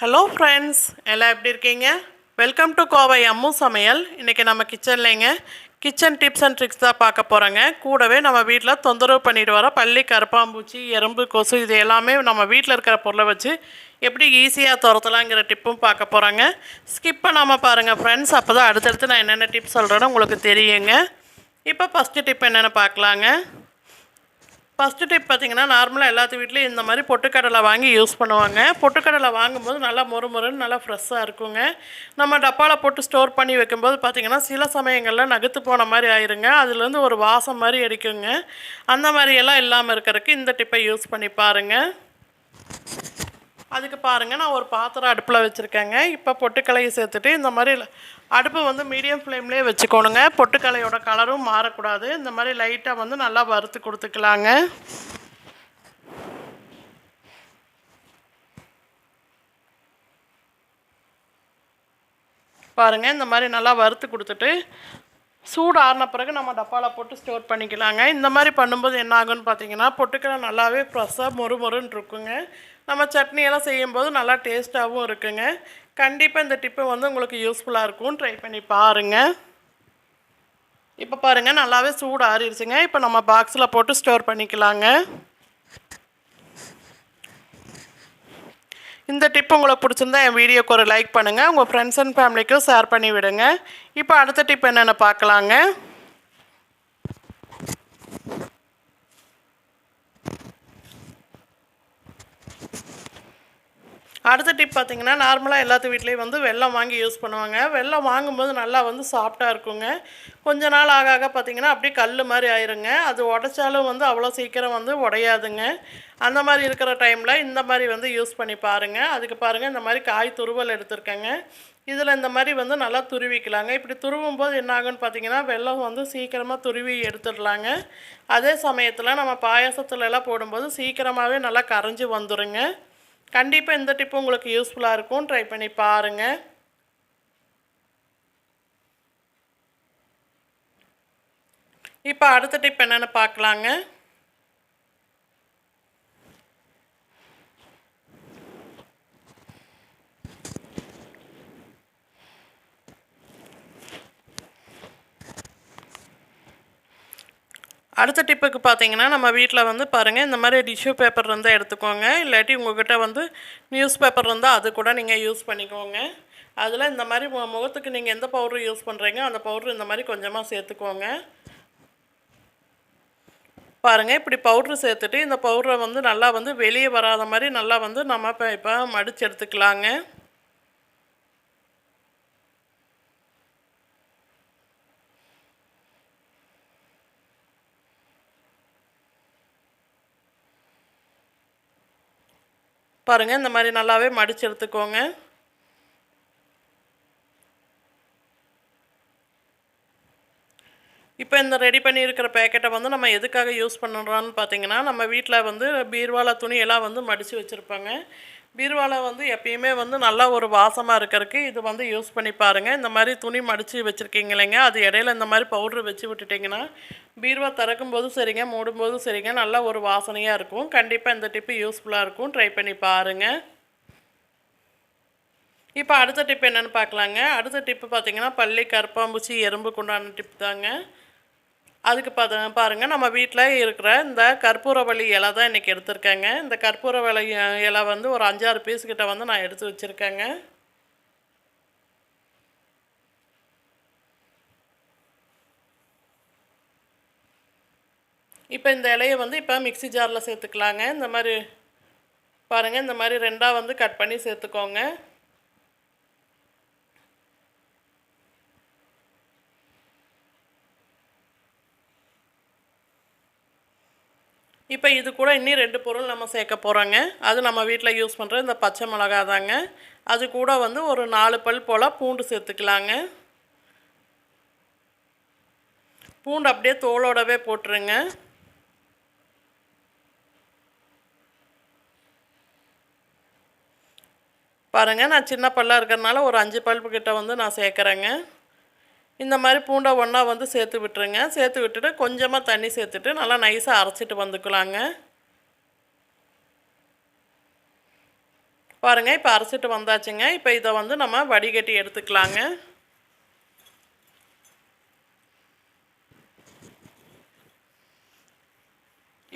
Hello friends, எல்லாம் எப்படி இருக்கீங்க? வெல்கம் டு கோவை அம்மு சமையல். இன்றைக்கி நம்ம கிச்சன்லேங்க கிச்சன் டிப்ஸ் அண்ட் ட்ரிக்ஸ் தான் பார்க்க போகிறோங்க. கூடவே நம்ம வீட்டில் தொந்தரவு பண்ணிட்டு வர பல்லி, கரப்பாம்பூச்சி, எறும்பு, கொசு இது எல்லாமே நம்ம வீட்டில் இருக்கிற பொருளை வச்சு எப்படி ஈஸியாக துரத்தலாங்கிற டிப்பும் பார்க்க போகிறாங்க. ஸ்கிப் பண்ணாமல் பாருங்கள் ஃப்ரெண்ட்ஸ், அப்போ தான் அடுத்தடுத்து நான் என்னென்ன டிப்ஸ் சொல்கிறேன்னு உங்களுக்கு தெரியுங்க. இப்போ ஃபஸ்ட்டு டிப் என்னென்னு பார்க்கலாங்க. ஃபஸ்ட்டு டிப் பார்த்திங்கன்னா, நார்மலாக எல்லாத்து வீட்லேயும் இந்த மாதிரி பொட்டுக்கடலை வாங்கி யூஸ் பண்ணுவாங்க. பொட்டுக்கடலை வாங்கும்போது நல்லா மொறுமொறுன்னு நல்லா ஃப்ரெஷ்ஷாக இருக்குங்க. நம்ம டப்பாவில் போட்டு ஸ்டோர் பண்ணி வைக்கும்போது பார்த்திங்கன்னா சில சமயங்களில் நகுத்து போன மாதிரி ஆயிருங்க. அதுலேருந்து ஒரு வாசம் மாதிரி அடிக்குங்க. அந்த மாதிரியெல்லாம் இல்லாமல் இருக்கிறதுக்கு இந்த டிப்பை யூஸ் பண்ணி பாருங்கள். அதுக்கு பாருங்கள், நான் ஒரு பாத்திரம் அடுப்பில் வச்சுருக்கேங்க. இப்போ பொட்டுக்கலையை சேர்த்துட்டு இந்த மாதிரி அடுப்பு வந்து மீடியம் ஃப்ளேம்லேயே வச்சுக்கோணுங்க. பொட்டுக்கலையோட கலரும் மாறக்கூடாது. இந்த மாதிரி லைட்டாக வந்து நல்லா வறுத்து கொடுத்துக்கலாங்க. பாருங்கள், இந்த மாதிரி நல்லா வறுத்து கொடுத்துட்டு சூடு ஆறின பிறகு நம்ம டப்பாவில் போட்டு ஸ்டோர் பண்ணிக்கலாங்க. இந்த மாதிரி பண்ணும்போது என்ன ஆகுன்னு பார்த்தீங்கன்னா, பொட்டுக்கடலை நல்லாவே ஃப்ரெஷ்ஷாக மொறுமொறுன்னு இருக்குங்க. நம்ம சட்னியெல்லாம் செய்யும்போது நல்லா டேஸ்ட்டாகவும் இருக்குங்க. கண்டிப்பாக இந்த டிப்பு வந்து உங்களுக்கு யூஸ்ஃபுல்லாக இருக்கும். ட்ரை பண்ணி பாருங்கள். இப்போ பாருங்கள், நல்லாவே சூடு ஆறிடுச்சுங்க. இப்போ நம்ம பாக்ஸில் போட்டு ஸ்டோர் பண்ணிக்கலாங்க. இந்த டிப் உங்களுக்கு பிடிச்சிருந்தா என் வீடியோக்கு ஒரு லைக் பண்ணுங்கள். உங்கள் ஃப்ரெண்ட்ஸ் அண்ட் ஃபேமிலிக்கும் ஷேர் பண்ணி விடுங்க. இப்போ அடுத்த டிப் என்னென்னு பார்க்கலாங்க. அடுத்த டிப் பார்த்திங்கன்னா, நார்மலாக எல்லாத்து வீட்லேயும் வந்து வெல்லம் வாங்கி யூஸ் பண்ணுவாங்க. வெல்லம் வாங்கும்போது நல்லா வந்து சாஃப்டாக இருக்குங்க. கொஞ்ச நாள் ஆக ஆக பார்த்திங்கன்னா அப்படியே கல் மாதிரி ஆயிருங்க. அது உடைச்சாலும் வந்து அவ்வளோ சீக்கிரம் வந்து உடையாதுங்க. அந்த மாதிரி இருக்கிற டைமில் இந்த மாதிரி வந்து யூஸ் பண்ணி பாருங்கள். அதுக்கு பாருங்கள், இந்த மாதிரி காய் துருவல் எடுத்துருக்கேங்க. இதில் இந்த மாதிரி வந்து நல்லா துருவிக்கலாங்க. இப்படி துருவும் போது என்ன ஆகுன்னு பார்த்தீங்கன்னா, வெல்லம் வந்து சீக்கிரமாக துருவி எடுத்துடலாங்க. அதே சமயத்தில் நம்ம பாயாசத்துலலாம் போடும்போது சீக்கிரமாகவே நல்லா கரைஞ்சி வந்துடுங்க. கண்டிப்பாக இந்த டிப்பு உங்களுக்கு யூஸ்ஃபுல்லாக இருக்கும். ட்ரை பண்ணி பாருங்கள். இப்போ அடுத்த டிப் என்னென்னு பார்க்கலாங்க. அடுத்த டிப்புக்கு பார்த்தீங்கன்னா, நம்ம வீட்டில் வந்து பாருங்கள், இந்த மாதிரி டிஷ்யூ பேப்பர் இருந்தால் எடுத்துக்கோங்க. இல்லாட்டி உங்கள்கிட்ட வந்து நியூஸ் பேப்பர் இருந்தால் அது கூட நீங்கள் யூஸ் பண்ணிக்கோங்க. அதில் இந்த மாதிரி முகத்துக்கு நீங்கள் எந்த பவுடர் யூஸ் பண்ணுறீங்க அந்த பவுட்ரு இந்த மாதிரி கொஞ்சமாக சேர்த்துக்கோங்க. பாருங்கள், இப்படி பவுட்ரு சேர்த்துட்டு இந்த பவுடரை வந்து நல்லா வந்து வெளியே வராத மாதிரி நல்லா வந்து நம்ம இப்போ மடித்து எடுத்துக்கலாங்க. பாருங்கள், இந்த மாதிரி நல்லாவே மடித்து எடுத்துக்கோங்க. இப்போ இந்த ரெடி பண்ணியிருக்கிற பேக்கெட்டை வந்து நம்ம எதுக்காக யூஸ் பண்ணுறோன்னு பார்த்தீங்கன்னா, நம்ம வீட்டில் வந்து பீர்வால துணியெல்லாம் வந்து மடித்து வச்சுருப்பாங்க. பீர்வாவில் வந்து எப்பயுமே வந்து நல்லா ஒரு வாசமாக இருக்கிறதுக்கு இது வந்து யூஸ் பண்ணி பாருங்கள். இந்த மாதிரி துணி மடித்து வச்சுருக்கீங்க இல்லைங்க, அது இடையில இந்த மாதிரி பவுட்ரு வச்சு விட்டுட்டிங்கன்னா பீர்வா திறக்கும்போதும் சரிங்க, மூடும்போதும் சரிங்க, நல்லா ஒரு வாசனையாக இருக்கும். கண்டிப்பாக இந்த டிப்பு யூஸ்ஃபுல்லாக இருக்கும். ட்ரை பண்ணி பாருங்கள். இப்போ அடுத்த டிப் என்னென்னு பார்க்கலாங்க. அடுத்த டிப்பு பார்த்திங்கன்னா, பல்லி, கரப்பாம்பூச்சி, எறும்புக்கு உண்டான டிப் தாங்க. அதுக்கு பாருங்கள், நம்ம வீட்டில் இருக்கிற இந்த கற்பூரவள்ளி இலை தான் இன்றைக்கி எடுத்திருக்கேங்க. இந்த கற்பூரவள்ளி இலை வந்து ஒரு 5-6 பீஸ் கிட்ட வந்து நான் எடுத்து வச்சுருக்கேங்க. இப்போ இந்த இலையை வந்து இப்போ மிக்ஸி ஜாரில் சேர்த்துக்கலாங்க. இந்த மாதிரி பாருங்கள், இந்த மாதிரி 2ஆக வந்து கட் பண்ணி சேர்த்துக்கோங்க. இப்போ இது கூட இன்னும் 2 பொருள் நம்ம சேர்க்க போகிறோங்க. அது நம்ம வீட்டில் யூஸ் பண்ணுற இந்த பச்சை மிளகா தாங்க. அது கூட வந்து ஒரு 4 பல் போல் பூண்டு சேர்த்துக்கலாங்க. பூண்டு அப்படியே தோலோடவே போட்டுருங்க. பாருங்கள், நான் சின்ன பல்லாக இருக்கிறதுனால ஒரு 5 பல்பு கிட்ட வந்து நான் சேர்க்குறேங்க. இந்த மாதிரி பூண்டை ஒன்றா வந்து சேர்த்து விட்டுருங்க. சேர்த்து விட்டுட்டு கொஞ்சமாக தண்ணி சேர்த்துட்டு நல்லா நைஸாக அரைச்சிட்டு வந்துக்கலாங்க. பாருங்கள் இப்போ அரைச்சிட்டு வந்தாச்சுங்க. இப்போ இதை வந்து நம்ம வடிகட்டி எடுத்துக்கலாங்க.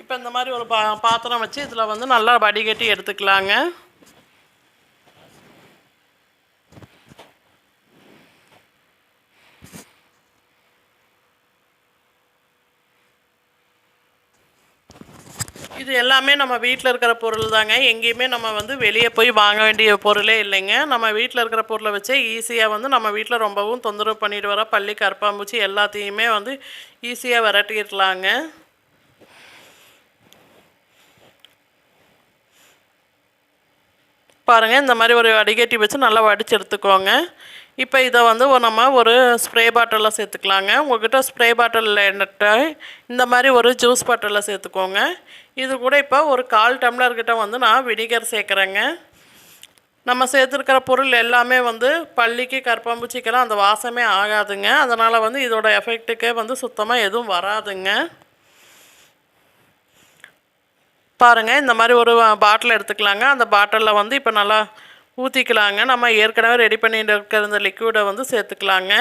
இப்போ இந்த மாதிரி ஒரு பாத்திரம் வச்சு இதில் வந்து நல்லா வடிகட்டி எடுத்துக்கலாங்க. இது எல்லாமே நம்ம வீட்டில் இருக்கிற பொருள் தாங்க. எங்கேயுமே நம்ம வந்து வெளியே போய் வாங்க வேண்டிய பொருளே இல்லைங்க. நம்ம வீட்டில் இருக்கிற பொருளை வச்சே ஈஸியாக வந்து நம்ம வீட்டில் ரொம்பவும் தொந்தரவு பண்ணிட்டு வர பல்லி, கரப்பாம்பூச்சி எல்லாத்தையுமே வந்து ஈஸியாக விரட்டிடலாங்க. பாருங்கள் இந்த மாதிரி ஒரு வடிகட்டி வச்சு நல்லா வடித்து எடுத்துக்கோங்க. இப்போ இதை வந்து நம்ம ஒரு ஸ்ப்ரே பாட்டிலில் சேர்த்துக்கலாங்க. உங்கள்கிட்ட ஸ்ப்ரே பாட்டிலில் என்னட்ட இந்த மாதிரி ஒரு ஜூஸ் பாட்டிலில் சேர்த்துக்கோங்க. இது கூட இப்போ ஒரு 1/4 டம்ளர்கிட்ட வந்து நான் வினிகர் சேர்க்குறேங்க. நம்ம சேர்த்துருக்கிற பொருள் எல்லாமே வந்து பல்லிக்கு, கரப்பாம்பூச்சிக்கெல்லாம் அந்த வாசமே ஆகாதுங்க. அதனால் வந்து இதோட எஃபெக்ட்டுக்கே வந்து சுத்தமாக எதுவும் வராதுங்க. பாருங்கள் இந்த மாதிரி ஒரு பாட்டில் எடுத்துக்கலாங்க. அந்த பாட்டிலில் வந்து இப்போ நல்லா ஊற்றிக்கலாங்க. நம்ம ஏற்கனவே ரெடி பண்ணிட்டு இருக்கிற இந்த லிக்விடை வந்து சேர்த்துக்கலாங்க.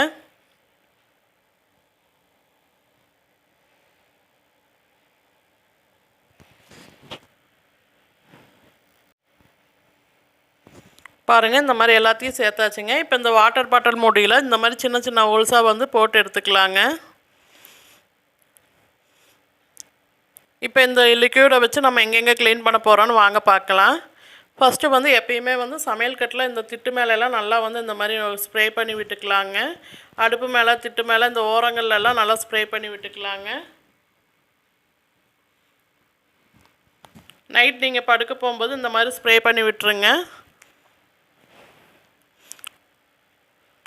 பாருங்கள் இந்த மாதிரி எல்லாத்தையும் சேர்த்தாச்சுங்க. இப்போ இந்த வாட்டர் பாட்டில் மூடியில் இந்த மாதிரி சின்ன சின்ன ஹோல்ஸாக வந்து போட்டு எடுத்துக்கலாங்க. இப்போ இந்த லிக்விடை வச்சு நம்ம எங்கெங்கே க்ளீன் பண்ண போகிறோன்னு வாங்க பார்க்கலாம். ஃபஸ்ட்டு வந்து எப்பயுமே வந்து சமையல் கட்டில் இந்த திட்டு மேலெல்லாம் நல்லா வந்து இந்த மாதிரி ஸ்ப்ரே பண்ணி விட்டுக்கலாங்க. அடுப்பு மேலே, திட்டு மேலே, இந்த ஓரங்கள்லாம் நல்லா ஸ்ப்ரே பண்ணி விட்டுக்கலாங்க. நைட் நீங்கள் படுக்க போகும்போது இந்த மாதிரி ஸ்ப்ரே பண்ணி விட்டுருங்க.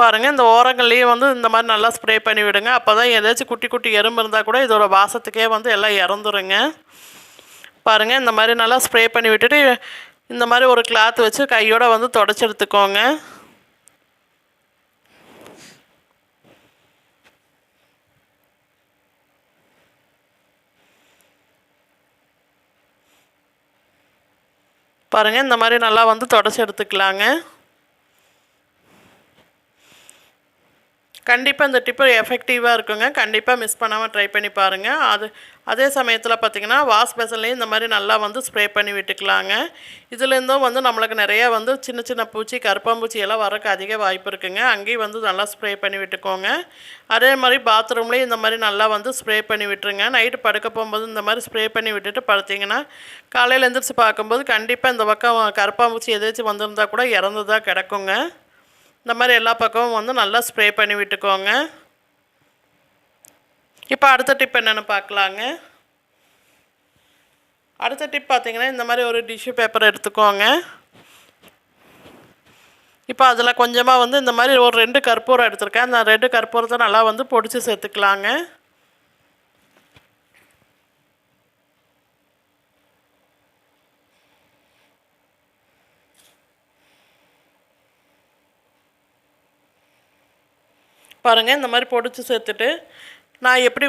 பாருங்கள் இந்த ஓரங்கள்லேயும் வந்து இந்த மாதிரி நல்லா ஸ்ப்ரே பண்ணி விடுங்க. அப்போ தான் ஏதாச்சும் குட்டி குட்டி எறும்பு இருந்தால் கூட இதோட வாசத்துக்கே வந்து எல்லாம் இறந்துருங்க. பாருங்கள் இந்த மாதிரி நல்லா ஸ்ப்ரே பண்ணி விட்டுட்டு இந்த மாதிரி ஒரு கிளாத் வச்சு கையோடு வந்து தொடச்சி எடுத்துக்கோங்க. பாருங்கள் இந்த மாதிரி நல்லா வந்து தொடச்சி எடுத்துக்கலாங்க. கண்டிப்பாக இந்த டிப்பு எஃபெக்டிவாக இருக்குங்க. கண்டிப்பாக மிஸ் பண்ணாமல் ட்ரை பண்ணி பாருங்கள். அதே சமயத்தில் பார்த்திங்கன்னா வாஷ் பேசன்லேயும் இந்த மாதிரி நல்லா வந்து ஸ்ப்ரே பண்ணி விட்டுக்கலாங்க. இதுலேருந்தும் வந்து நம்மளுக்கு நிறையா வந்து சின்ன சின்ன பூச்சி, கரப்பாம்பூச்சி எல்லாம் வரக்கு அதிக வாய்ப்பு இருக்குங்க. அங்கேயும் வந்து நல்லா ஸ்ப்ரே பண்ணி விட்டுக்கோங்க. அதே மாதிரி பாத்ரூம்லேயும் இந்த மாதிரி நல்லா வந்து ஸ்ப்ரே பண்ணி விட்டுருங்க. நைட்டு படுக்க போகும்போது இந்த மாதிரி ஸ்ப்ரே பண்ணி விட்டுட்டு படுத்திங்கன்னா காலையில் எழுந்திரிச்சு பார்க்கும்போது கண்டிப்பாக இந்த பக்கம் கரப்பாம்பூச்சி எதாச்சும் வந்திருந்தால் கூட இறந்து தான் கிடக்குங்க. இந்த மாதிரி எல்லா பக்கமும் வந்து நல்லா ஸ்ப்ரே பண்ணி விட்டுக்கோங்க. இப்போ அடுத்த டிப் என்னென்னு பார்க்கலாங்க. அடுத்த டிப் பார்த்திங்கன்னா இந்த மாதிரி ஒரு டிஷ்யூ பேப்பர் எடுத்துக்கோங்க. இப்போ அதில் கொஞ்சமாக வந்து இந்த மாதிரி ஒரு 2 கற்பூரம் எடுத்துருக்கேன். அந்த 2 கற்பூரத்தை நல்லா வந்து பொடிச்சு சேர்த்துக்கலாங்க. பாருங்கள் இந்த மாதிரி பொடிச்சு சேர்த்துட்டு நான் எப்படி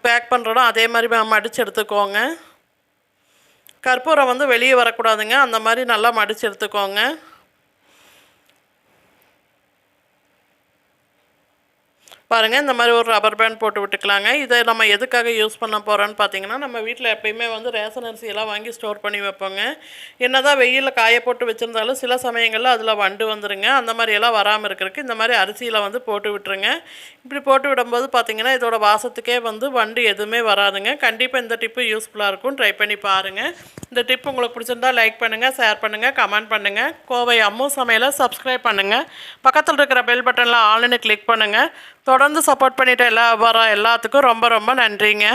பேக் பண்ணுறேனோ அதே மாதிரி மடித்து எடுத்துக்கோங்க. கற்பூரம் வந்து வெளியே வரக்கூடாதுங்க. அந்த மாதிரி நல்லா மடித்து எடுத்துக்கோங்க. பாருங்கள் இந்த மாதிரி ஒரு ரப்பர் பேண்ட் போட்டு விட்டுக்கலாங்க. இதை நம்ம எதுக்காக யூஸ் பண்ண போகிறோன்னு பார்த்தீங்கன்னா, நம்ம வீட்டில் எப்பயுமே வந்து ரேஷன் அரிசியெல்லாம் வாங்கி ஸ்டோர் பண்ணி வைப்போங்க. என்ன தான் வெயிலில் காய போட்டு வச்சுருந்தாலும் சில சமயங்களில் அதில் வண்டு வந்துடுங்க. அந்த மாதிரியெல்லாம் வராமல் இருக்கிறதுக்கு இந்த மாதிரி அரிசியில் வந்து போட்டு விட்டுருங்க. இப்படி போட்டு விடும்போது பார்த்திங்கன்னா இதோட வாசத்துக்கே வந்து வண்டு எதுவுமே வராதுங்க. கண்டிப்பாக இந்த டிப்பு யூஸ்ஃபுல்லாக இருக்கும். ட்ரை பண்ணி பாருங்கள். இந்த டிப் உங்களுக்கு பிடிச்சிருந்தா லைக் பண்ணுங்கள், ஷேர் பண்ணுங்கள், கமெண்ட் பண்ணுங்கள். கோவை அம்மு சமையலை சப்ஸ்கிரைப் பண்ணுங்கள். பக்கத்தில் இருக்கிற பெல் பட்டனில் ஆல்னு கிளிக் பண்ணுங்கள். தொடர்ந்து சப்போர்ட் பண்ணிவிட்டு எல்லாத்துக்கும் ரொம்ப ரொம்ப நன்றிங்க.